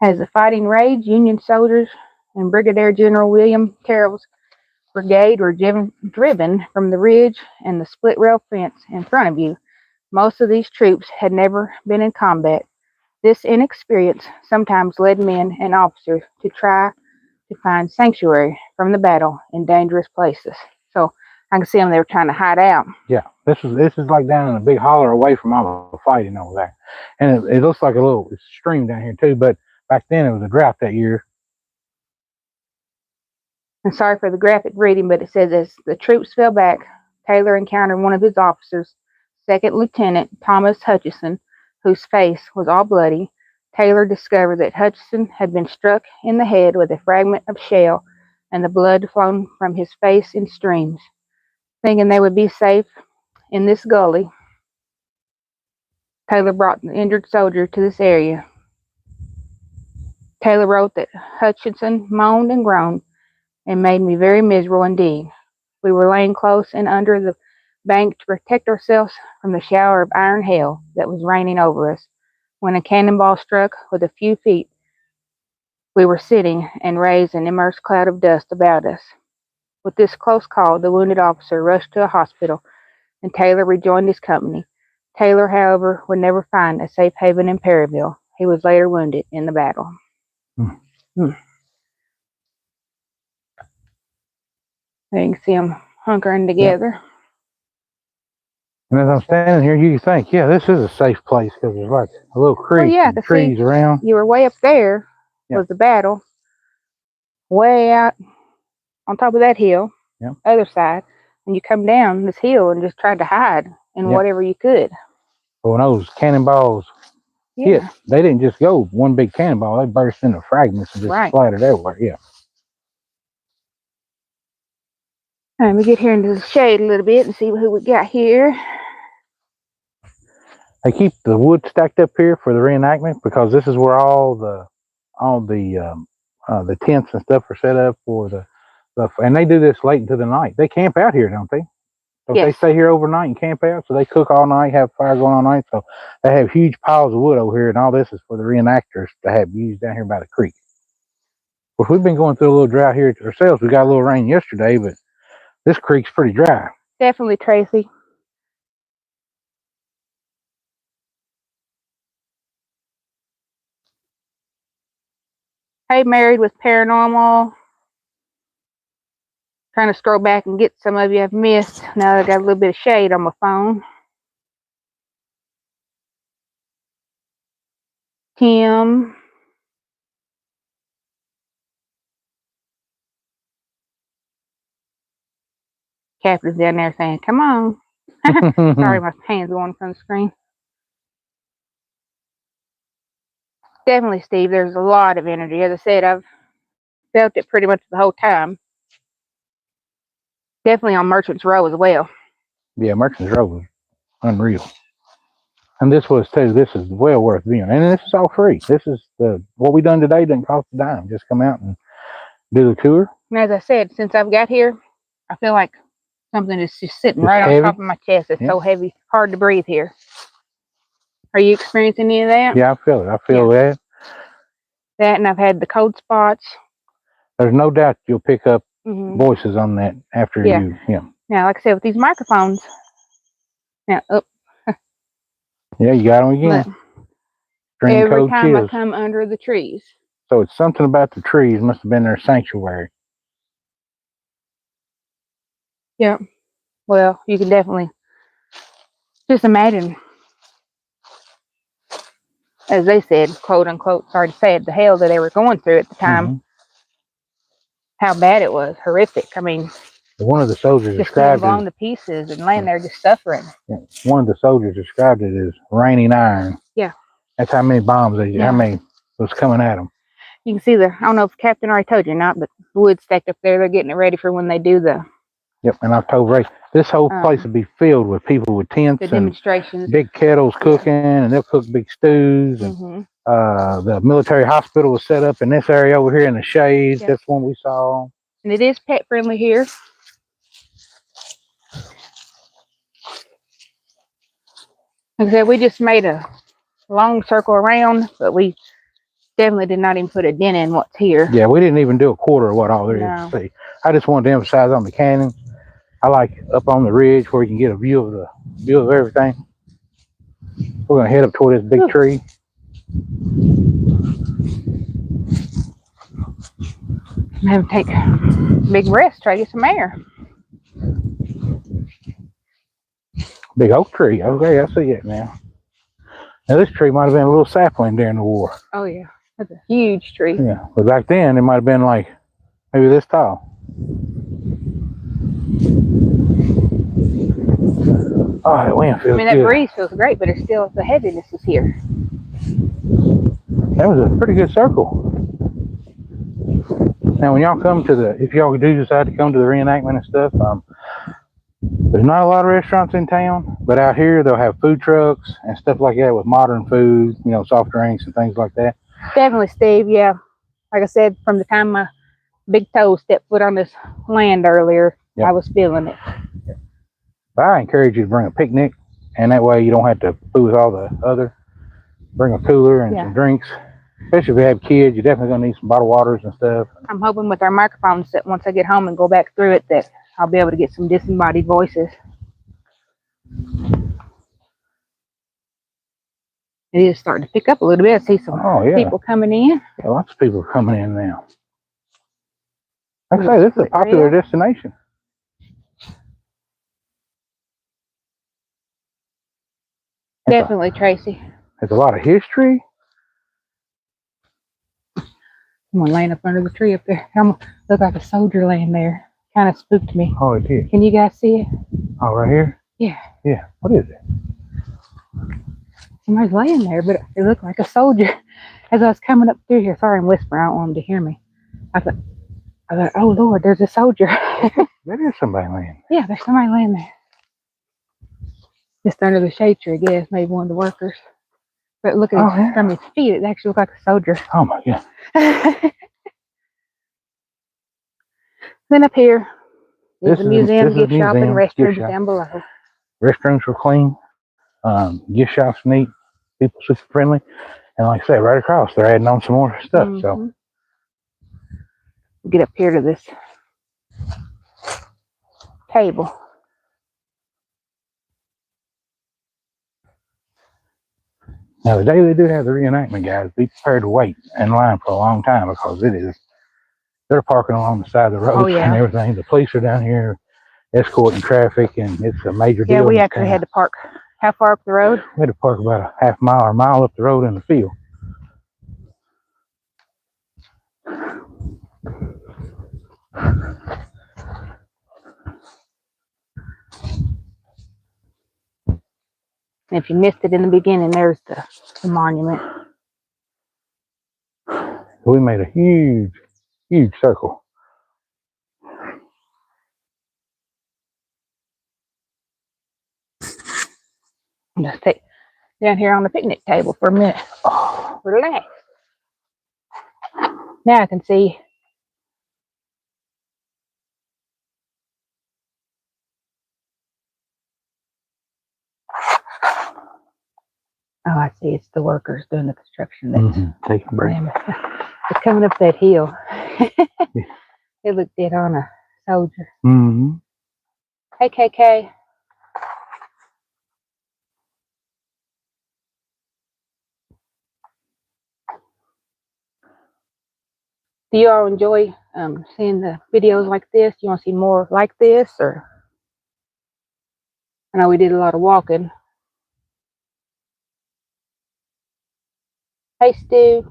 As the fighting raged, Union soldiers and Brigadier General William Carroll's brigade were driven from the ridge and the split rail fence in front of you. Most of these troops had never been in combat. This inexperience sometimes led men and officers to try to find sanctuary from the battle in dangerous places. So I can see them, they were trying to hide out. Yeah, this is like down in a big holler away from all the fighting over there. And it looks like a little stream down here too, but back then it was a drought that year. I'm sorry for the graphic reading, but it says, as the troops fell back, Taylor encountered one of his officers, Second Lieutenant Thomas Hutchison, whose face was all bloody. Taylor discovered that Hutchison had been struck in the head with a fragment of shell, and the blood flowed from his face in streams. Thinking they would be safe in this gully, Taylor brought the injured soldier to this area. Taylor wrote that Hutchison moaned and groaned and made me very miserable indeed. We were laying close and under the bank to protect ourselves from the shower of iron hail that was raining over us, when a cannonball struck with a few feet. We were sitting and raised an immense cloud of dust about us. With this close call, the wounded officer rushed to a hospital, and Taylor rejoined his company. Taylor, however, would never find a safe haven in Perryville. He was later wounded in the battle. There you can see them hunkering together. And as I'm standing here, you think, yeah, this is a safe place because there's like a little creek and trees around. You were way up there was the battle. way out on top of that hill, Yep. other side, and you come down this hill and just tried to hide in Yep. whatever you could. But when those cannonballs hit, Yeah, they didn't just go one big cannonball. They burst into fragments and just right. splattered everywhere. Yeah. All right, let me get here into the shade a little bit and see who we got here. They keep the wood stacked up here for the reenactment because this is where all the tents and stuff are set up for the and they do this late into the night. They camp out here, don't they? Don't they Yes, stay here overnight and camp out? So they cook all night, have fire going all night. So they have huge piles of wood over here, and all this is for the reenactors to have used down here by the creek. Of course, we've been going through a little drought here ourselves. We got a little rain yesterday, but this creek's pretty dry. definitely Tracy. Hey, Married with Paranormal. Trying to scroll back and get some of you I've missed. Now that I got a little bit of shade on my phone. Tim. Captain's down there saying, come on. Sorry, my hand's going from the screen. Definitely, Steve, there's a lot of energy. As I said, I've felt it pretty much the whole time. Definitely on Merchant's Row as well. Yeah, Merchant's Row was unreal. And this was too. This is well worth being. And this is all free. This is what we done today didn't cost a dime. Just come out and do the tour. And as I said, since I've got here, I feel like something is just sitting It's right heavy. on top of my chest. It's so heavy, hard to breathe here. Are you experiencing any of that? Yeah, I feel it. I feel that. That, and I've had the cold spots. There's no doubt you'll pick up voices on that after you. Yeah. Now, like I said, with these microphones. Now, Yeah, you got them again. Every time I come under the trees. So it's something about the trees must have been their sanctuary. Yeah. Well, you can definitely just imagine, as they said, quote unquote, sorry to say it, the hell that they were going through at the time. How bad it was. Horrific. I mean, one of the soldiers just being blown to pieces and laying there just suffering. Yeah. One of the soldiers described it as raining iron. Yeah. That's how many bombs how many was coming at them. You can see I don't know if Captain already told you or not, but the wood stacked up there, they're getting it ready for when they do the. Yep, and I've told Ray, this whole place would be filled with people with tents the demonstrations. And big kettles cooking, and they'll cook big stews. And the military hospital was set up in this area over here in the shade. That's one we saw. And it is pet friendly here. Like I said, we just made a long circle around, but we definitely did not even put a dent in what's here. Yeah, we didn't even do a quarter of what all there is to see. I just wanted to emphasize on the canyon. I like up on the ridge where you can get a view of everything. We're gonna head up toward this big tree. I'm having to take a big rest, try to get some air. Big oak tree. Okay, I see it now. Now this tree might have been a little sapling during the war. Oh yeah, that's a huge tree. Yeah, but back then it might have been like maybe this tall. Oh, that wind feels good. That breeze feels great, but it's still the heaviness is here. That was a pretty good circle. Now, when y'all come to if y'all do decide to come to the reenactment and stuff, there's not a lot of restaurants in town, but out here they'll have food trucks and stuff like that with modern food, soft drinks and things like that. Definitely, Steve. Yeah, like I said, from the time my big toe stepped foot on this land earlier, I was feeling it. I encourage you to bring a picnic, and that way you don't have to fool with all the other. Bring a cooler and some drinks. Especially if you have kids, you're definitely going to need some bottled waters and stuff. I'm hoping with our microphones that once I get home and go back through it that I'll be able to get some disembodied voices. It is starting to pick up a little bit. I see some people coming in. Yeah, lots of people are coming in now. Like I say, this is a popular destination. Definitely, Tracy. There's a lot of history. Someone laying up under the tree up there. Looked like a soldier laying there. Kind of spooked me. Oh, it did. Can you guys see it? Oh, right here? Yeah. Yeah. What is it? Somebody's laying there, but it looked like a soldier. As I was coming up through here, sorry I'm whispering, I don't want them to hear me. I thought, oh Lord, there's a soldier. That is somebody laying Yeah, there's somebody laying there. Just under the shade tree, I guess, maybe one of the workers. But look at it from his feet, it actually looked like a soldier. Oh my God. Then up here is This the is museum, gift shop, and museum, gift restrooms shop. down below. Restrooms were clean. Gift shop's neat. People super friendly. And like I said, right across, they're adding on some more stuff. So get up here to this table. now the day they do have the reenactment, guys, be prepared to wait in line for a long time because they're parking along the side of the road and everything. The police are down here escorting traffic, and it's a major deal. Yeah, we actually had to park. How far up the road? We had to park about a half mile or a mile up the road in the field. If you missed it in the beginning, there's the monument. We made a huge, huge circle. Just sit down here on the picnic table for a minute. Relax. Now I can see. Oh, I see. It's the workers doing the construction. That's taking a break. It's coming up that hill. It looked dead on a soldier. Hey, KK. Do you all enjoy seeing the videos like this? You want to see more like this? Or I know we did a lot of walking. Hey, Stu.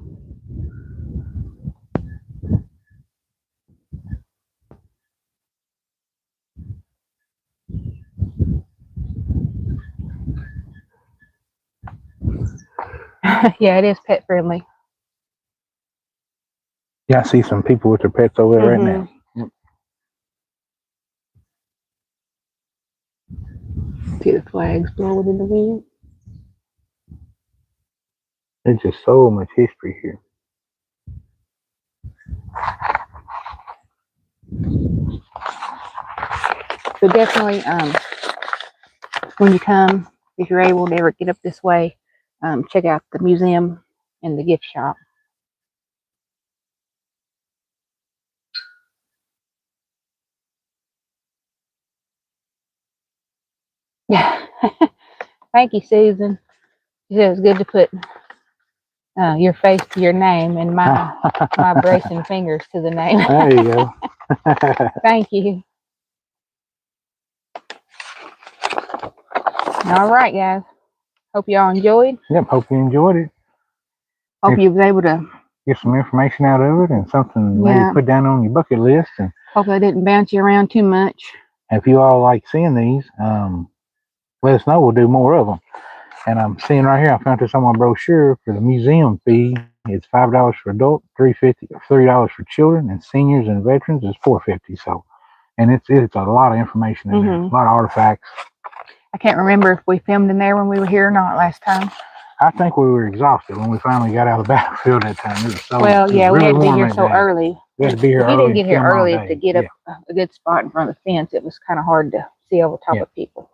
Yeah, it is pet friendly. Yeah, I see some people with their pets over there right now. See the flags blowing in the wind. There's just so much history here. So definitely, when you come, if you're able to ever get up this way, check out the museum and the gift shop. Yeah. Thank you, Susan. It was good to put your face to your name and my bracing fingers to the name. There you go. Thank you. All right, guys. Hope y'all enjoyed. Yep, hope you enjoyed it. Hope you was able to get some information out of it and something maybe put down on your bucket list. And hope I didn't bounce you around too much. If you all like seeing these, let us know. We'll do more of them. And I'm seeing right here, I found this on my brochure for the museum fee. It's $5 for adults, $3 for children, and seniors and veterans is $4.50. So, and it's a lot of information in there, a lot of artifacts. I can't remember if we filmed in there when we were here or not last time. I think we were exhausted when we finally got out of the battlefield that time. It was so well, yeah, we had to be here so early. We had to be here early. We didn't get here early to get a good spot in front of the fence. It was kind of hard to see over top of people.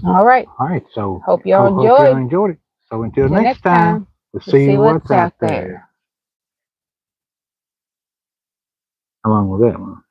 All right. All right. So hope y'all enjoyed it. So until next time, we'll see what's out there. Along with that one.